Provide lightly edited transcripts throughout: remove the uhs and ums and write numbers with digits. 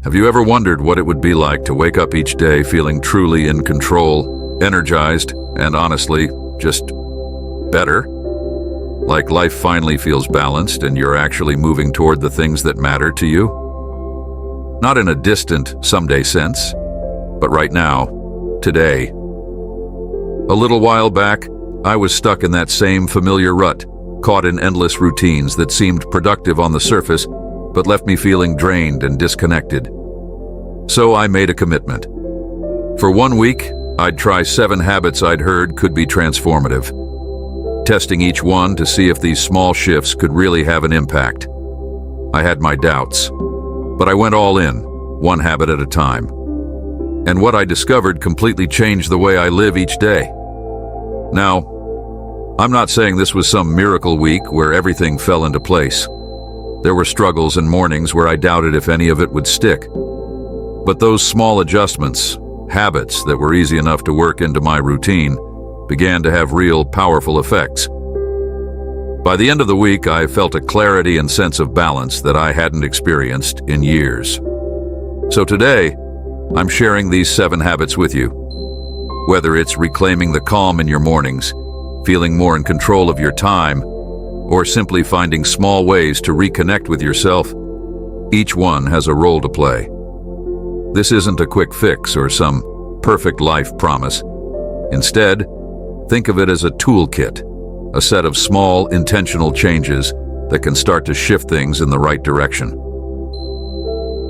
Have you ever wondered what it would be like to wake up each day feeling truly in control, energized, and honestly, just better? Like life finally feels balanced and you're actually moving toward the things that matter to you? Not in a distant, someday sense, but right now, today. A little while back, I was stuck in that same familiar rut, caught in endless routines that seemed productive on the surface, but left me feeling drained and disconnected. So I made a commitment. For 1 week, I'd try 7 habits I'd heard could be transformative, testing each one to see if these small shifts could really have an impact. I had my doubts, but I went all in, 1 habit at a time. And what I discovered completely changed the way I live each day. Now, I'm not saying this was some miracle week where everything fell into place. There were struggles and mornings where I doubted if any of it would stick. But those small adjustments, habits that were easy enough to work into my routine, began to have real, powerful effects. By the end of the week, I felt a clarity and sense of balance that I hadn't experienced in years. So today, I'm sharing these 7 habits with you. Whether it's reclaiming the calm in your mornings, feeling more in control of your time, or simply finding small ways to reconnect with yourself, each one has a role to play. This isn't a quick fix or some perfect life promise. Instead, think of it as a toolkit, a set of small, intentional changes that can start to shift things in the right direction.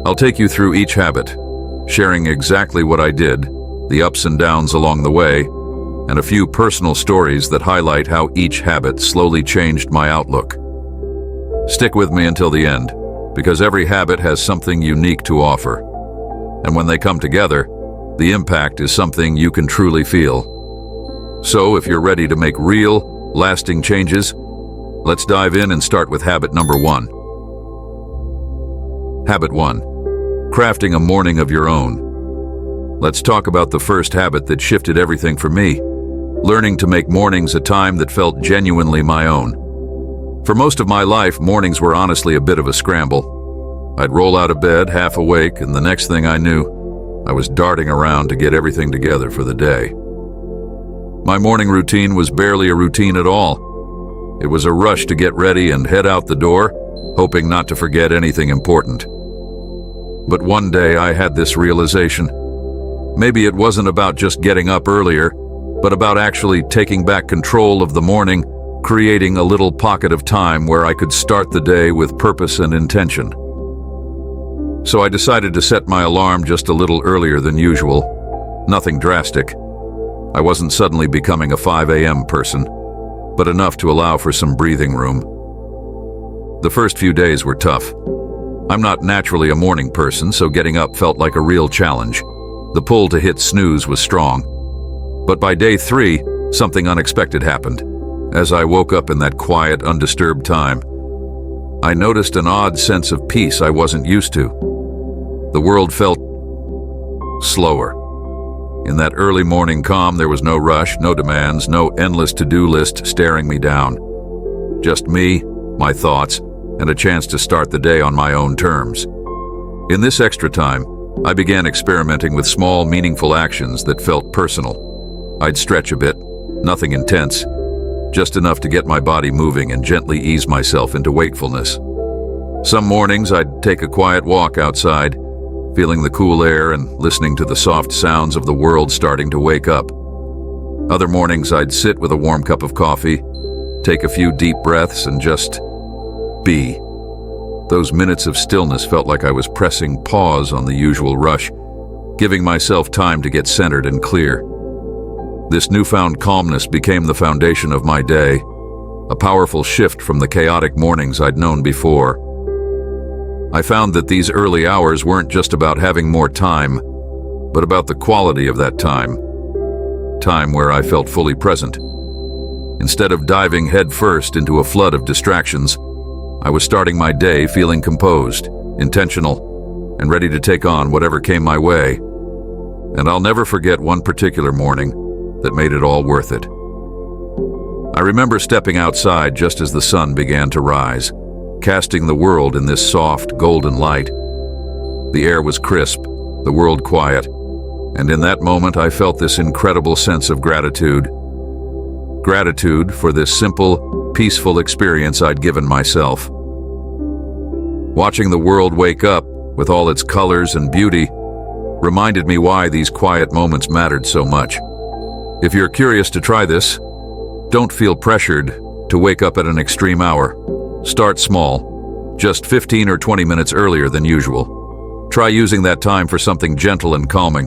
I'll take you through each habit, sharing exactly what I did, the ups and downs along the way, and a few personal stories that highlight how each habit slowly changed my outlook. Stick with me until the end, because every habit has something unique to offer. And when they come together, the impact is something you can truly feel. So if you're ready to make real, lasting changes, let's dive in and start with habit number 1. Habit 1. Crafting a morning of your own. Let's talk about the first habit that shifted everything for me, learning to make mornings a time that felt genuinely my own. For most of my life, mornings were honestly a bit of a scramble. I'd roll out of bed half awake, and the next thing I knew, I was darting around to get everything together for the day. My morning routine was barely a routine at all. It was a rush to get ready and head out the door, hoping not to forget anything important. But one day I had this realization. Maybe it wasn't about just getting up earlier, but about actually taking back control of the morning, creating a little pocket of time where I could start the day with purpose and intention. So I decided to set my alarm just a little earlier than usual. Nothing drastic. I wasn't suddenly becoming a 5 a.m. person, but enough to allow for some breathing room. The first few days were tough. I'm not naturally a morning person, so getting up felt like a real challenge. The pull to hit snooze was strong. But by day 3, something unexpected happened. As I woke up in that quiet, undisturbed time, I noticed an odd sense of peace I wasn't used to. The world felt slower. In that early morning calm, there was no rush, no demands, no endless to-do list staring me down. Just me, my thoughts, and a chance to start the day on my own terms. In this extra time, I began experimenting with small, meaningful actions that felt personal. I'd stretch a bit, nothing intense, just enough to get my body moving and gently ease myself into wakefulness. Some mornings I'd take a quiet walk outside, feeling the cool air and listening to the soft sounds of the world starting to wake up. Other mornings I'd sit with a warm cup of coffee, take a few deep breaths and just be. Those minutes of stillness felt like I was pressing pause on the usual rush, giving myself time to get centered and clear. This newfound calmness became the foundation of my day, a powerful shift from the chaotic mornings I'd known before. I found that these early hours weren't just about having more time, but about the quality of that time. Time where I felt fully present. Instead of diving headfirst into a flood of distractions, I was starting my day feeling composed, intentional, and ready to take on whatever came my way. And I'll never forget one particular morning that made it all worth it. I remember stepping outside just as the sun began to rise, casting the world in this soft, golden light. The air was crisp, the world quiet, and in that moment I felt this incredible sense of gratitude. Gratitude for this simple, peaceful experience I'd given myself. Watching the world wake up, with all its colors and beauty, reminded me why these quiet moments mattered so much. If you're curious to try this, don't feel pressured to wake up at an extreme hour. Start small, just 15 or 20 minutes earlier than usual. Try using that time for something gentle and calming,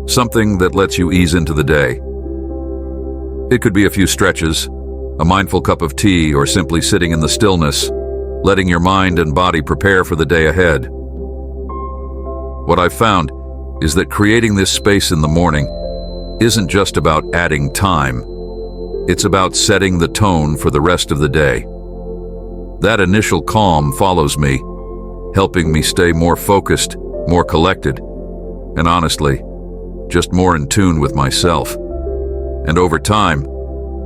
something that lets you ease into the day. It could be a few stretches, a mindful cup of tea, or simply sitting in the stillness, letting your mind and body prepare for the day ahead. What I've found is that creating this space in the morning isn't just about adding time. It's about setting the tone for the rest of the day. That initial calm follows me, helping me stay more focused, more collected, and honestly, just more in tune with myself. And over time,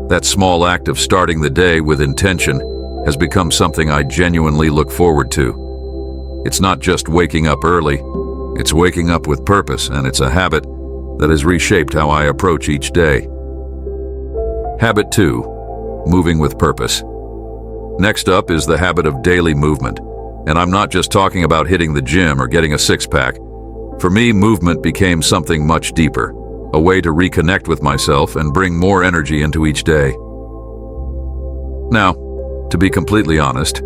that small act of starting the day with intention has become something I genuinely look forward to. It's not just waking up early, it's waking up with purpose, and it's a habit that has reshaped how I approach each day. Habit 2, moving with purpose. Next up is the habit of daily movement, and I'm not just talking about hitting the gym or getting a six-pack. For me, movement became something much deeper, a way to reconnect with myself and bring more energy into each day. Now, to be completely honest,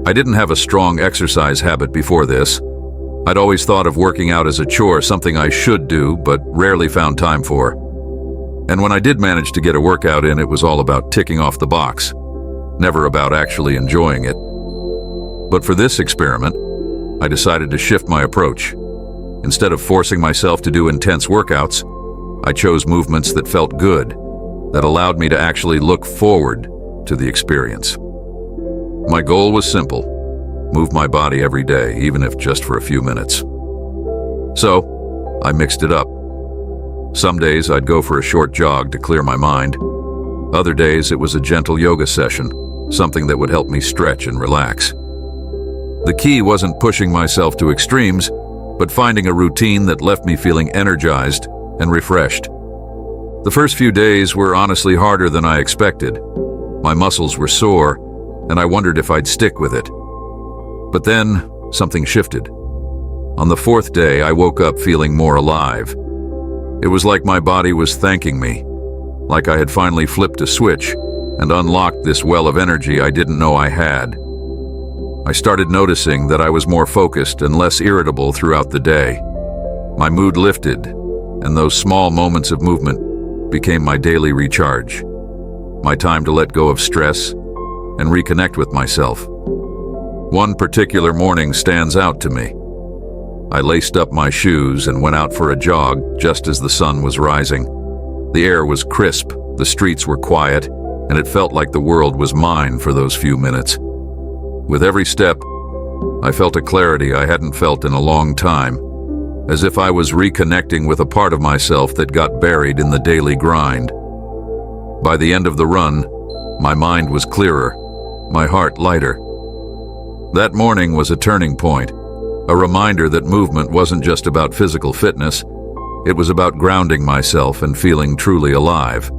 I didn't have a strong exercise habit before this. I'd always thought of working out as a chore, something I should do, but rarely found time for. And when I did manage to get a workout in, it was all about ticking off the box, never about actually enjoying it. But for this experiment, I decided to shift my approach. Instead of forcing myself to do intense workouts, I chose movements that felt good, that allowed me to actually look forward to the experience. My goal was simple: move my body every day, even if just for a few minutes. So, I mixed it up. Some days I'd go for a short jog to clear my mind. Other days it was a gentle yoga session, something that would help me stretch and relax. The key wasn't pushing myself to extremes, but finding a routine that left me feeling energized and refreshed. The first few days were honestly harder than I expected. My muscles were sore, and I wondered if I'd stick with it. But then, something shifted. On the fourth day, I woke up feeling more alive. It was like my body was thanking me, like I had finally flipped a switch and unlocked this well of energy I didn't know I had. I started noticing that I was more focused and less irritable throughout the day. My mood lifted, and those small moments of movement became my daily recharge, my time to let go of stress and reconnect with myself. One particular morning stands out to me. I laced up my shoes and went out for a jog just as the sun was rising. The air was crisp, the streets were quiet, and it felt like the world was mine for those few minutes. With every step, I felt a clarity I hadn't felt in a long time, as if I was reconnecting with a part of myself that got buried in the daily grind. By the end of the run, my mind was clearer, my heart lighter. That morning was a turning point, a reminder that movement wasn't just about physical fitness, it was about grounding myself and feeling truly alive.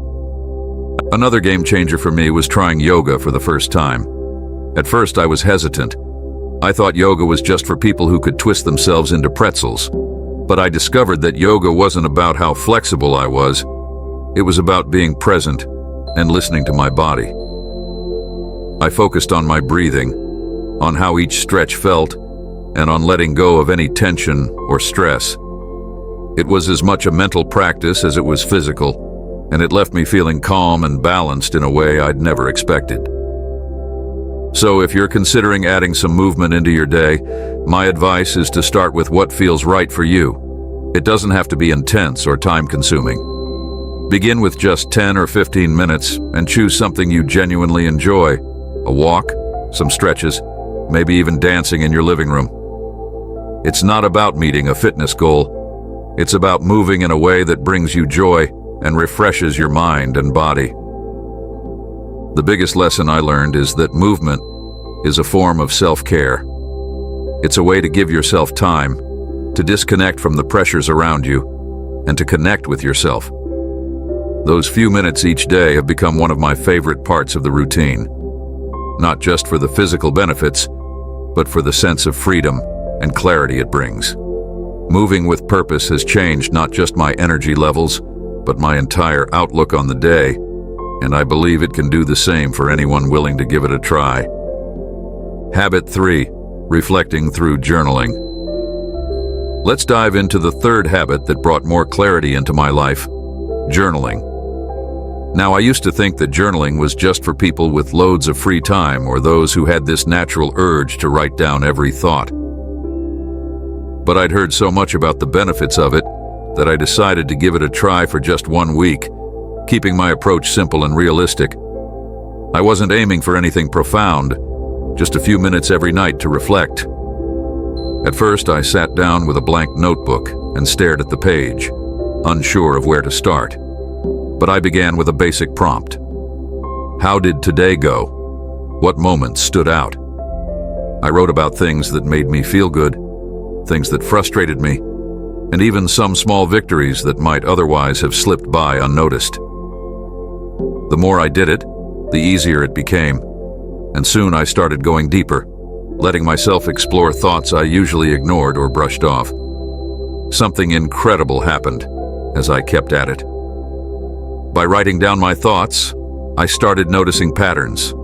Another game changer for me was trying yoga for the first time. At first, I was hesitant. I thought yoga was just for people who could twist themselves into pretzels. But I discovered that yoga wasn't about how flexible I was. It was about being present and listening to my body. I focused on my breathing, on how each stretch felt, and on letting go of any tension or stress. It was as much a mental practice as it was physical, and it left me feeling calm and balanced in a way I'd never expected. So if you're considering adding some movement into your day, my advice is to start with what feels right for you. It doesn't have to be intense or time-consuming. Begin with just 10 or 15 minutes and choose something you genuinely enjoy. A walk, some stretches, maybe even dancing in your living room. It's not about meeting a fitness goal. It's about moving in a way that brings you joy and refreshes your mind and body. The biggest lesson I learned is that movement is a form of self-care. It's a way to give yourself time, to disconnect from the pressures around you, and to connect with yourself. Those few minutes each day have become one of my favorite parts of the routine, not just for the physical benefits, but for the sense of freedom and clarity it brings. Moving with purpose has changed not just my energy levels, but my entire outlook on the day, and I believe it can do the same for anyone willing to give it a try. Habit 3. Reflecting through journaling. Let's dive into the third habit that brought more clarity into my life: journaling. Now, I used to think that journaling was just for people with loads of free time or those who had this natural urge to write down every thought. But I'd heard so much about the benefits of it that I decided to give it a try for just 1 week, keeping my approach simple and realistic. I wasn't aiming for anything profound, just a few minutes every night to reflect. At first, I sat down with a blank notebook and stared at the page, unsure of where to start. But I began with a basic prompt. How did today go? What moments stood out? I wrote about things that made me feel good, things that frustrated me, and even some small victories that might otherwise have slipped by unnoticed. The more I did it, the easier it became, and soon I started going deeper, letting myself explore thoughts I usually ignored or brushed off. Something incredible happened as I kept at it. By writing down my thoughts, I started noticing patterns.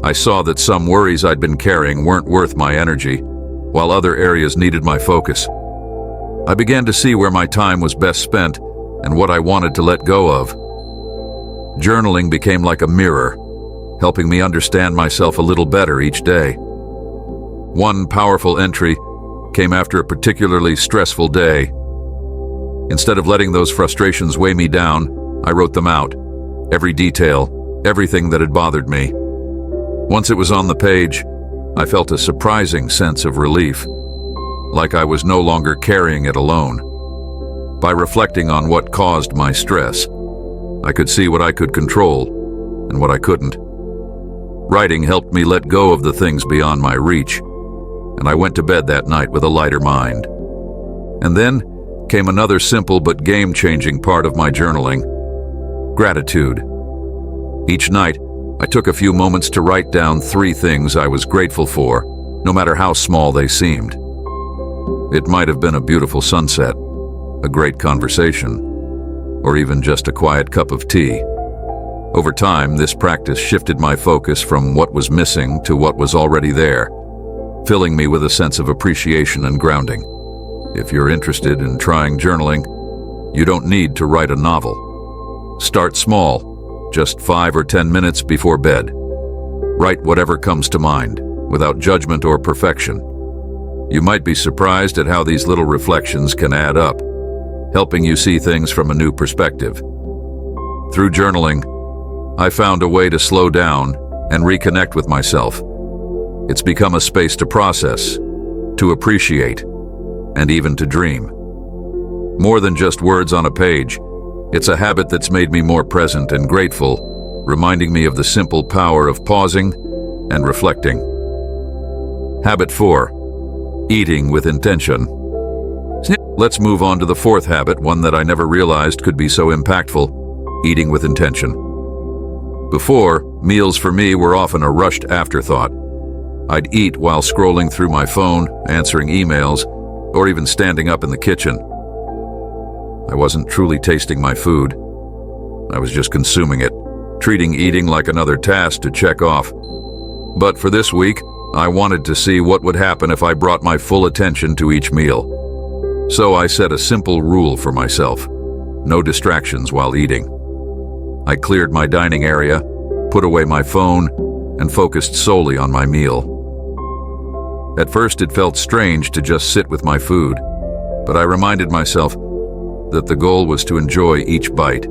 I saw that some worries I'd been carrying weren't worth my energy, while other areas needed my focus. I began to see where my time was best spent and what I wanted to let go of. Journaling became like a mirror, helping me understand myself a little better each day. One powerful entry came after a particularly stressful day. Instead of letting those frustrations weigh me down, I wrote them out, every detail, everything that had bothered me. Once it was on the page, I felt a surprising sense of relief, like I was no longer carrying it alone. By reflecting on what caused my stress, I could see what I could control and what I couldn't. Writing helped me let go of the things beyond my reach, and I went to bed that night with a lighter mind. And then came another simple but game-changing part of my journaling: gratitude. Each night, I took a few moments to write down 3 things I was grateful for, no matter how small they seemed. It might have been a beautiful sunset, a great conversation, or even just a quiet cup of tea. Over time, this practice shifted my focus from what was missing to what was already there, filling me with a sense of appreciation and grounding. If you're interested in trying journaling, you don't need to write a novel. Start small, just 5 or 10 minutes before bed. Write whatever comes to mind, without judgment or perfection. You might be surprised at how these little reflections can add up, helping you see things from a new perspective. Through journaling, I found a way to slow down and reconnect with myself. It's become a space to process, to appreciate, and even to dream. More than just words on a page, it's a habit that's made me more present and grateful, reminding me of the simple power of pausing and reflecting. Habit 4. Eating with intention. Let's move on to the 4th habit, one that I never realized could be so impactful: eating with intention. Before, meals for me were often a rushed afterthought. I'd eat while scrolling through my phone, answering emails, or even standing up in the kitchen. I wasn't truly tasting my food. I was just consuming it, treating eating like another task to check off. But for this week, I wanted to see what would happen if I brought my full attention to each meal. So I set a simple rule for myself: no distractions while eating. I cleared my dining area, put away my phone, and focused solely on my meal. At first, it felt strange to just sit with my food, but I reminded myself that the goal was to enjoy each bite,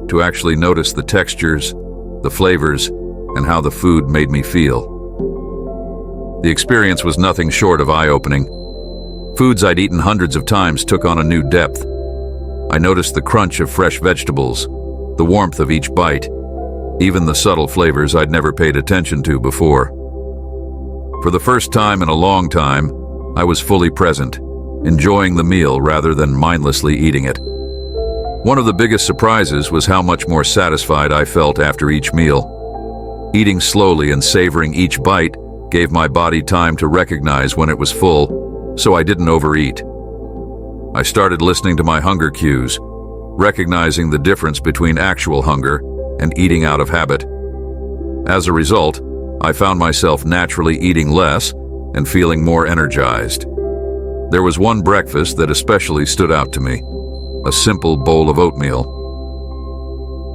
to actually notice the textures, the flavors, and how the food made me feel. The experience was nothing short of eye-opening. Foods I'd eaten hundreds of times took on a new depth. I noticed the crunch of fresh vegetables, the warmth of each bite, even the subtle flavors I'd never paid attention to before. For the first time in a long time, I was fully present, enjoying the meal rather than mindlessly eating it. One of the biggest surprises was how much more satisfied I felt after each meal. Eating slowly and savoring each bite gave my body time to recognize when it was full, so I didn't overeat. I started listening to my hunger cues, recognizing the difference between actual hunger and eating out of habit. As a result, I found myself naturally eating less and feeling more energized. There was one breakfast that especially stood out to me, a simple bowl of oatmeal.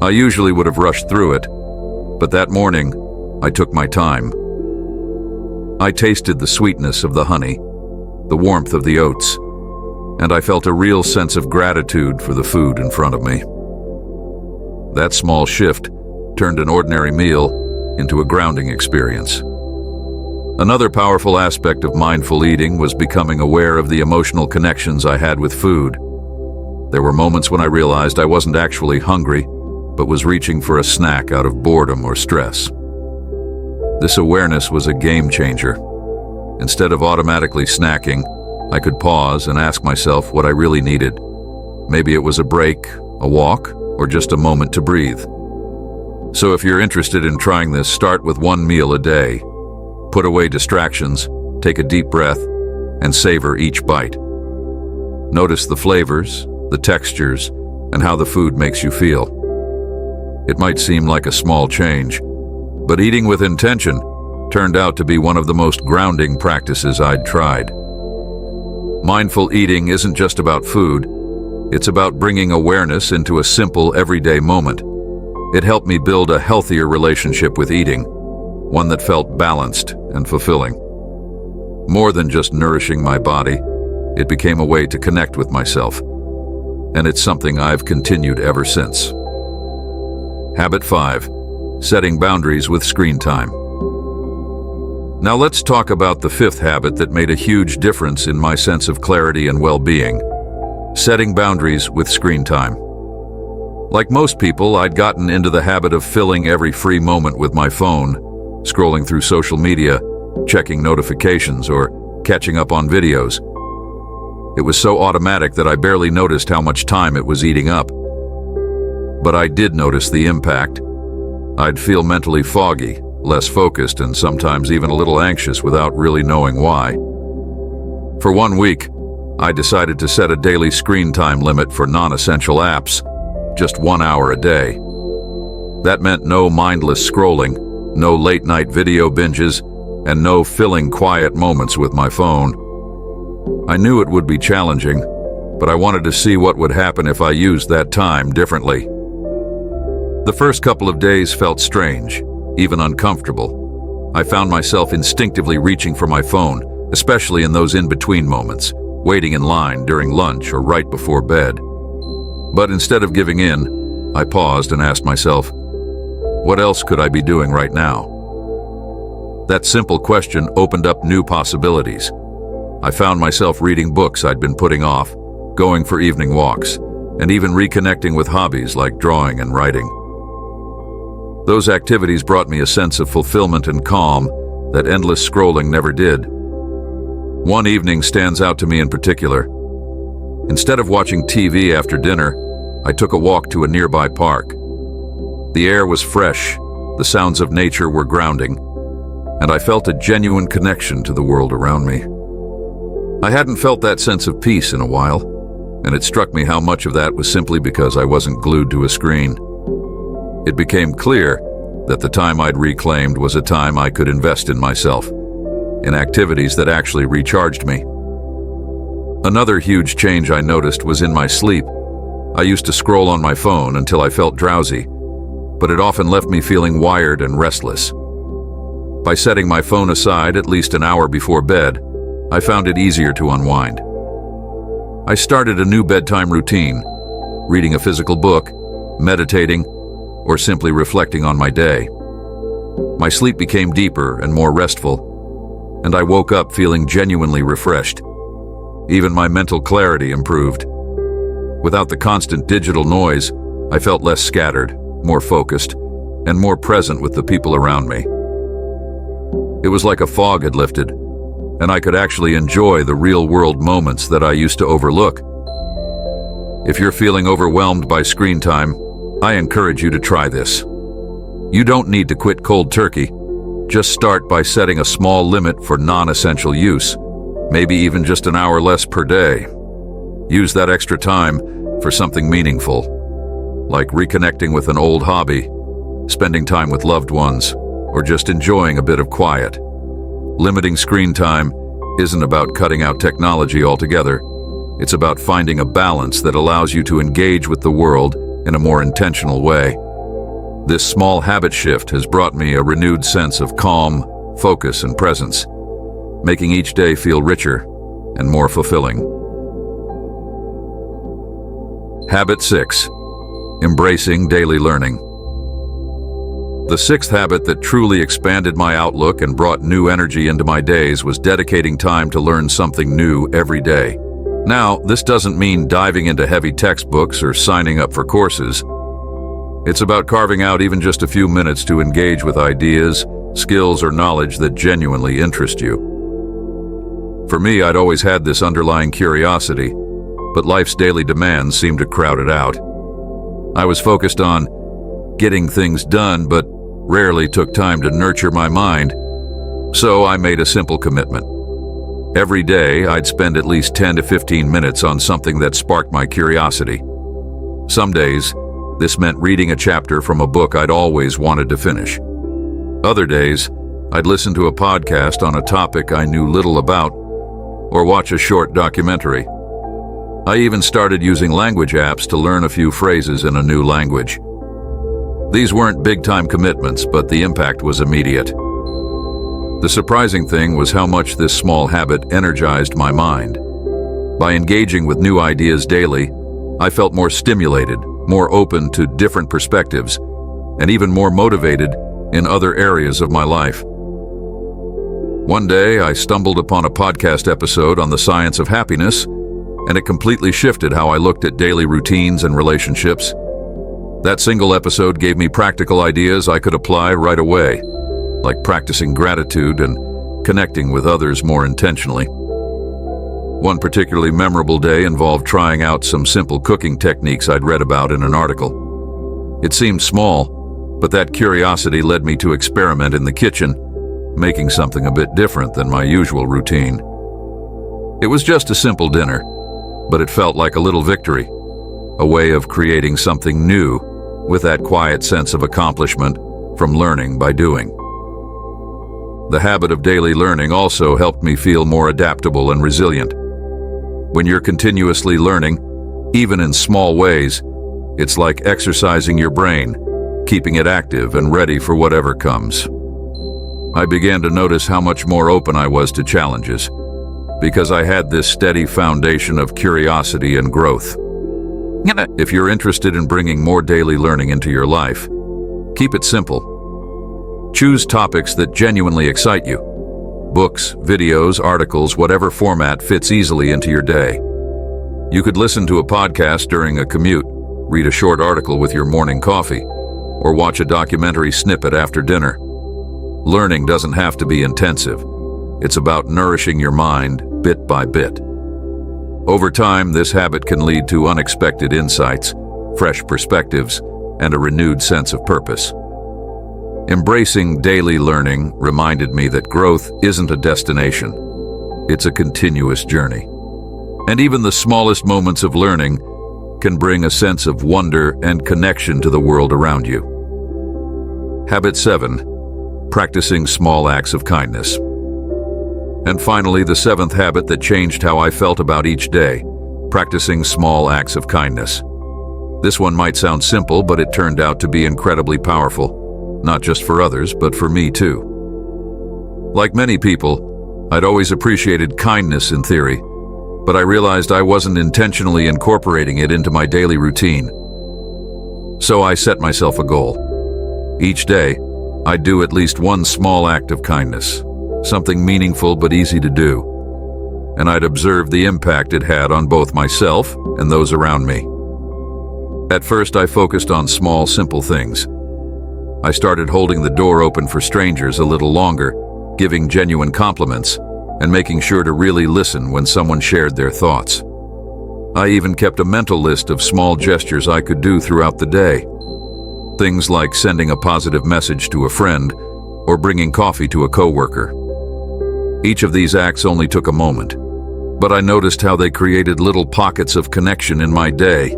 I usually would have rushed through it, but that morning, I took my time. I tasted the sweetness of the honey, the warmth of the oats, and I felt a real sense of gratitude for the food in front of me. That small shift turned an ordinary meal into a grounding experience. Another powerful aspect of mindful eating was becoming aware of the emotional connections I had with food. There were moments when I realized I wasn't actually hungry, but was reaching for a snack out of boredom or stress. This awareness was a game changer. Instead of automatically snacking, I could pause and ask myself what I really needed. Maybe it was a break, a walk, or just a moment to breathe. So if you're interested in trying this, start with one meal a day. Put away distractions, take a deep breath, and savor each bite. Notice the flavors, the textures, and how the food makes you feel. It might seem like a small change, but eating with intention turned out to be one of the most grounding practices I'd tried. Mindful eating isn't just about food, it's about bringing awareness into a simple, everyday moment. It helped me build a healthier relationship with eating, one that felt balanced and fulfilling. More than just nourishing my body, it became a way to connect with myself, and it's something I've continued ever since. Habit 5. Setting boundaries with screen time. Now let's talk about the fifth habit that made a huge difference in my sense of clarity and well-being: setting boundaries with screen time. Like most people, I'd gotten into the habit of filling every free moment with my phone, scrolling through social media, checking notifications, or catching up on videos. It was so automatic that I barely noticed how much time it was eating up. But I did notice the impact. I'd feel mentally foggy, less focused, and sometimes even a little anxious without really knowing why. For 1 week, I decided to set a daily screen time limit for non-essential apps, just 1 hour a day. That meant no mindless scrolling, no late-night video binges, and no filling quiet moments with my phone. I knew it would be challenging, but I wanted to see what would happen if I used that time differently. The first couple of days felt strange, even uncomfortable. I found myself instinctively reaching for my phone, especially in those in-between moments, waiting in line during lunch or right before bed. But instead of giving in, I paused and asked myself, what else could I be doing right now? That simple question opened up new possibilities. I found myself reading books I'd been putting off, going for evening walks, and even reconnecting with hobbies like drawing and writing. Those activities brought me a sense of fulfillment and calm that endless scrolling never did. One evening stands out to me in particular. Instead of watching TV after dinner, I took a walk to a nearby park. The air was fresh, the sounds of nature were grounding, and I felt a genuine connection to the world around me. I hadn't felt that sense of peace in a while, and it struck me how much of that was simply because I wasn't glued to a screen. It became clear that the time I'd reclaimed was a time I could invest in myself, in activities that actually recharged me. Another huge change I noticed was in my sleep. I used to scroll on my phone until I felt drowsy, but it often left me feeling wired and restless. By setting my phone aside at least an hour before bed, I found it easier to unwind. I started a new bedtime routine, reading a physical book, meditating, or simply reflecting on my day. My sleep became deeper and more restful, and I woke up feeling genuinely refreshed. Even my mental clarity improved. Without the constant digital noise, I felt less scattered, more focused, and more present with the people around me. It was like a fog had lifted, and I could actually enjoy the real-world moments that I used to overlook. If you're feeling overwhelmed by screen time, I encourage you to try this. You don't need to quit cold turkey. Just start by setting a small limit for non-essential use, maybe even just an hour less per day. Use that extra time for something meaningful, like reconnecting with an old hobby, spending time with loved ones, or just enjoying a bit of quiet. Limiting screen time isn't about cutting out technology altogether. It's about finding a balance that allows you to engage with the world in a more intentional way. This small habit shift has brought me a renewed sense of calm, focus, and presence, making each day feel richer and more fulfilling. Habit 6. Embracing daily learning. The sixth habit that truly expanded my outlook and brought new energy into my days was dedicating time to learn something new every day. Now, this doesn't mean diving into heavy textbooks or signing up for courses. It's about carving out even just a few minutes to engage with ideas, skills, or knowledge that genuinely interest you. For me, I'd always had this underlying curiosity, but life's daily demands seemed to crowd it out. I was focused on getting things done, but rarely took time to nurture my mind. So I made a simple commitment. Every day, I'd spend at least 10 to 15 minutes on something that sparked my curiosity. Some days, this meant reading a chapter from a book I'd always wanted to finish. Other days, I'd listen to a podcast on a topic I knew little about, or watch a short documentary. I even started using language apps to learn a few phrases in a new language. These weren't big-time commitments, but the impact was immediate. The surprising thing was how much this small habit energized my mind. By engaging with new ideas daily, I felt more stimulated, more open to different perspectives, and even more motivated in other areas of my life. One day, I stumbled upon a podcast episode on the science of happiness, and it completely shifted how I looked at daily routines and relationships. That single episode gave me practical ideas I could apply right away, like practicing gratitude and connecting with others more intentionally. One particularly memorable day involved trying out some simple cooking techniques I'd read about in an article. It seemed small, but that curiosity led me to experiment in the kitchen, making something a bit different than my usual routine. It was just a simple dinner, but it felt like a little victory, a way of creating something new with that quiet sense of accomplishment from learning by doing. The habit of daily learning also helped me feel more adaptable and resilient. When you're continuously learning, even in small ways, it's like exercising your brain, keeping it active and ready for whatever comes. I began to notice how much more open I was to challenges, because I had this steady foundation of curiosity and growth. If you're interested in bringing more daily learning into your life, keep it simple. Choose topics that genuinely excite you. Books, videos, articles, whatever format fits easily into your day. You could listen to a podcast during a commute, read a short article with your morning coffee, or watch a documentary snippet after dinner. Learning doesn't have to be intensive. It's about nourishing your mind bit by bit. Over time, this habit can lead to unexpected insights, fresh perspectives, and a renewed sense of purpose. Embracing daily learning reminded me that growth isn't a destination. It's a continuous journey. And even the smallest moments of learning can bring a sense of wonder and connection to the world around you. Habit 7. Practicing small acts of kindness. And finally, the seventh habit that changed how I felt about each day, practicing small acts of kindness. This one might sound simple, but it turned out to be incredibly powerful, not just for others, but for me too. Like many people, I'd always appreciated kindness in theory, but I realized I wasn't intentionally incorporating it into my daily routine. So I set myself a goal. Each day, I'd do at least one small act of kindness, something meaningful but easy to do, and I'd observe the impact it had on both myself and those around me. At first, I focused on small, simple things. I started holding the door open for strangers a little longer, giving genuine compliments, and making sure to really listen when someone shared their thoughts. I even kept a mental list of small gestures I could do throughout the day. Things like sending a positive message to a friend or bringing coffee to a coworker. Each of these acts only took a moment, but I noticed how they created little pockets of connection in my day.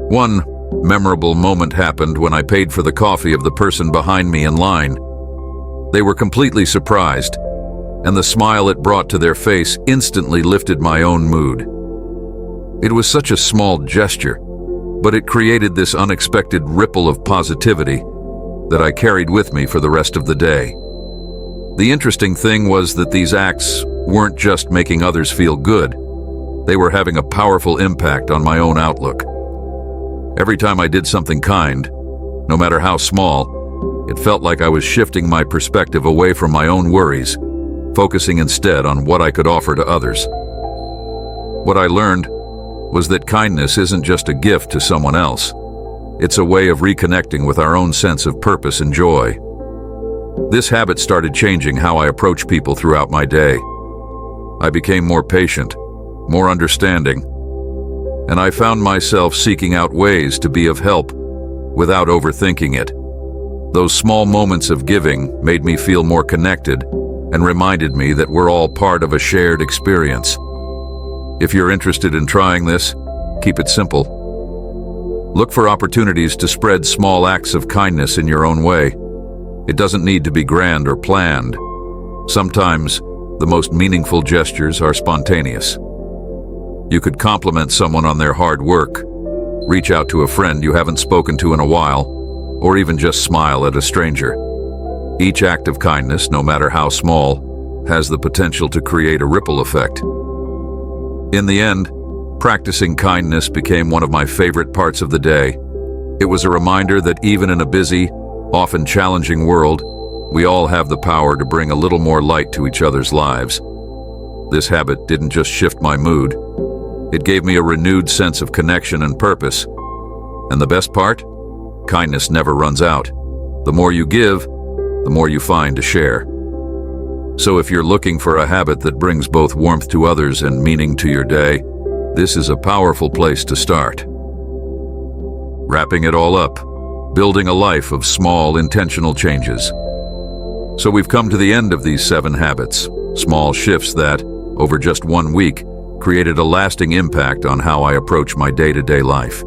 One memorable moment happened when I paid for the coffee of the person behind me in line. They were completely surprised, and the smile it brought to their face instantly lifted my own mood. It was such a small gesture, but it created this unexpected ripple of positivity that I carried with me for the rest of the day. The interesting thing was that these acts weren't just making others feel good. They were having a powerful impact on my own outlook. Every time I did something kind, no matter how small, it felt like I was shifting my perspective away from my own worries, focusing instead on what I could offer to others. What I learned was that kindness isn't just a gift to someone else. It's a way of reconnecting with our own sense of purpose and joy. This habit started changing how I approach people throughout my day. I became more patient, more understanding, and I found myself seeking out ways to be of help without overthinking it. Those small moments of giving made me feel more connected and reminded me that we're all part of a shared experience. If you're interested in trying this, keep it simple. Look for opportunities to spread small acts of kindness in your own way. It doesn't need to be grand or planned. Sometimes, the most meaningful gestures are spontaneous. You could compliment someone on their hard work, reach out to a friend you haven't spoken to in a while, or even just smile at a stranger. Each act of kindness, no matter how small, has the potential to create a ripple effect. In the end, practicing kindness became one of my favorite parts of the day. It was a reminder that even in a busy, often challenging world, we all have the power to bring a little more light to each other's lives. This habit didn't just shift my mood. It gave me a renewed sense of connection and purpose. And the best part? Kindness never runs out. The more you give, the more you find to share. So if you're looking for a habit that brings both warmth to others and meaning to your day, this is a powerful place to start. Wrapping it all up, building a life of small, intentional changes. So we've come to the end of these 7 habits, small shifts that, over just 1 week, created a lasting impact on how I approach my day-to-day life.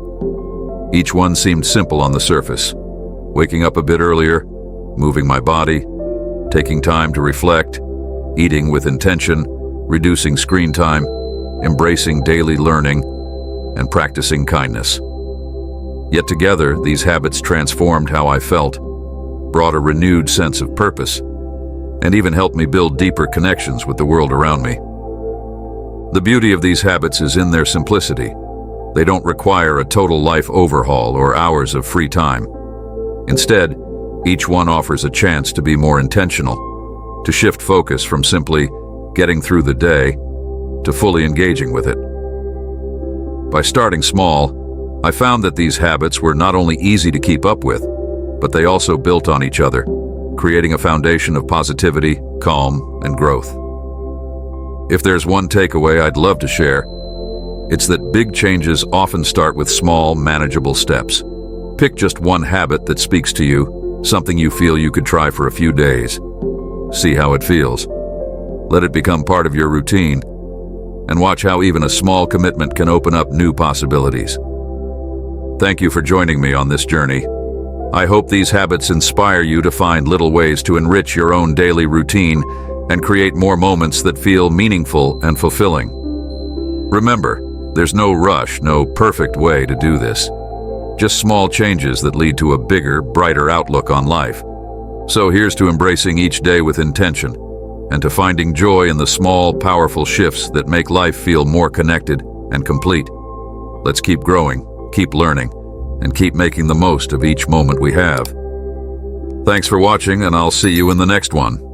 Each one seemed simple on the surface. Waking up a bit earlier, moving my body, taking time to reflect, eating with intention, reducing screen time, embracing daily learning, and practicing kindness. Yet together, these habits transformed how I felt, brought a renewed sense of purpose, and even helped me build deeper connections with the world around me. The beauty of these habits is in their simplicity. They don't require a total life overhaul or hours of free time. Instead, each one offers a chance to be more intentional, to shift focus from simply getting through the day to fully engaging with it. By starting small, I found that these habits were not only easy to keep up with, but they also built on each other, creating a foundation of positivity, calm, and growth. If there's one takeaway I'd love to share, it's that big changes often start with small, manageable steps. Pick just one habit that speaks to you, something you feel you could try for a few days. See how it feels. Let it become part of your routine, and watch how even a small commitment can open up new possibilities. Thank you for joining me on this journey. I hope these habits inspire you to find little ways to enrich your own daily routine and create more moments that feel meaningful and fulfilling. Remember, there's no rush, no perfect way to do this. Just small changes that lead to a bigger, brighter outlook on life. So here's to embracing each day with intention and to finding joy in the small, powerful shifts that make life feel more connected and complete. Let's keep growing, keep learning, and keep making the most of each moment we have. Thanks for watching, and I'll see you in the next one.